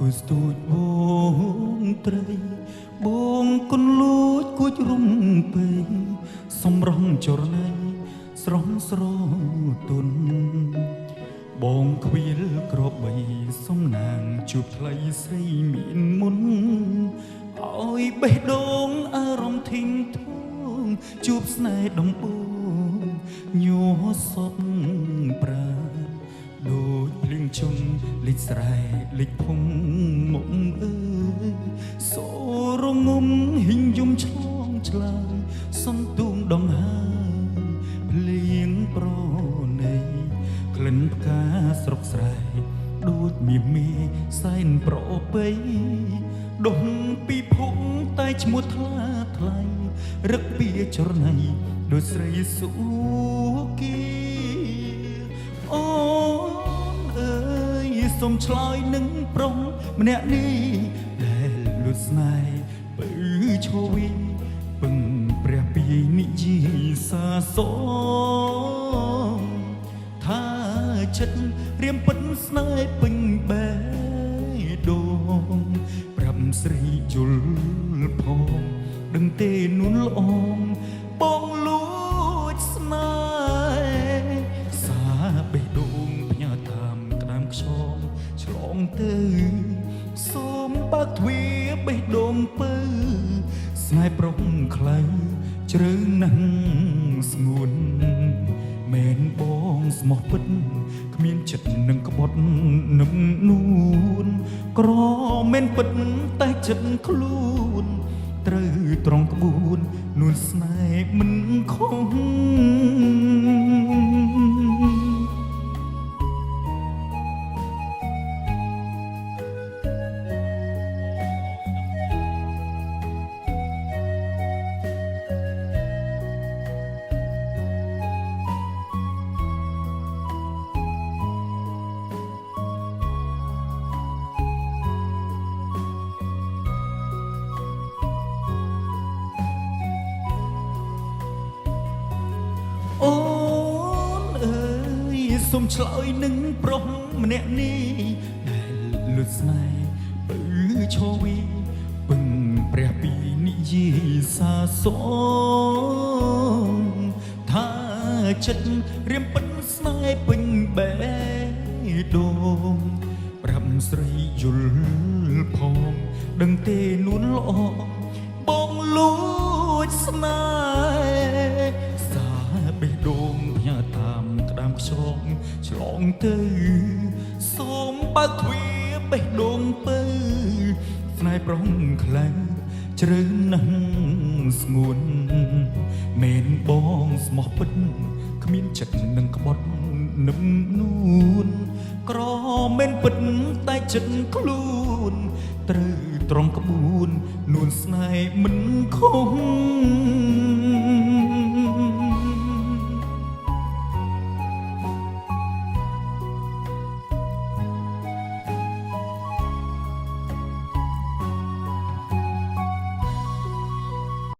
គួយស្ទូចបងត្រីបងគុនលួចគួចរុំពេសំរងចរណៃស្រស់ស្រទុនបងខ្វៀលក្របបីសំណាងជួបថ្លៃស្រីមានមុនឲ្យបេះដូងអារម្មណ៍ធីងធងជួបស្នេហ៍ដំបូងញ័រសពប្រាដូចភ្លៀងជន់លិចស្រែលិចភុំមុខអើយសូរងំហ៊ីងយំឆ្លងឆ្លើយសំទូងដងហើយភ្លៀងប្រណីក្លិនផ្កាស្រុកស្រែដូចមាមីសែនប្របីដុំពីភុំតែឈ្មោះថ្លាថ្លៃរឹកពីចរណៃដូចស្រីសុគីអូនអើយសុំឆ្លើយនឹងប្រុសម្នាក់នេះដែលលួចស្នេហ៍បើឈវីពឹងព្រះពីនិយាយសាសងថាចិត្តរៀមពិតស្នេហ៍ពេញបេះដូងប្រាប់ស្រីយល់ផងដឹងទេនួនល្អងបងលួចស្នេហ៍សាបេះដូងផ្ញើតាមក្តាមខ្យងឆ្លងទៅសូមបើកទ្វារបេះដូងពើស្នេហ៍ប្រុងខ្លៅជ្រៅណាស់ស្ងួនមែនបងស្មោះពិតគ្មានចិត្តនឹងក្បត់នឹងនួនក្រមែនពិតតែចិត្តខ្លួនត្រូវត្រង់ក្បួននួនស្នេហ៍មិនខុសអូនអើយសុំឆ្លើយនឹងប្រុសម្នាក់នេះដែលលួចស្នេហ៍បើឈវីពឹងព្រះពីនិយាយសាសងថាចិត្តរៀមពិតស្នេហ៍ពេញបេះដូងប្រាប់ស្រីយល់ផងដឹងទេនួនល្អបងលួចស្នេហ៍បេះដូងផ្ញើតាមក្តាមខ្យងឆ្លងទៅសូមបើកទ្វារបេះដូងពើស្នេហ៍ប្រុងខ្លាំងជ្រៅណាស់ស្ងួនមែនបងស្មោះពិតគ្មានចិត្តនឹងក្បត់នឹងនួនក្រមែនពិតតែចិត្តខ្លួនត្រូវត្រង់ក្បួននួនស្នេហ៍មិនខុស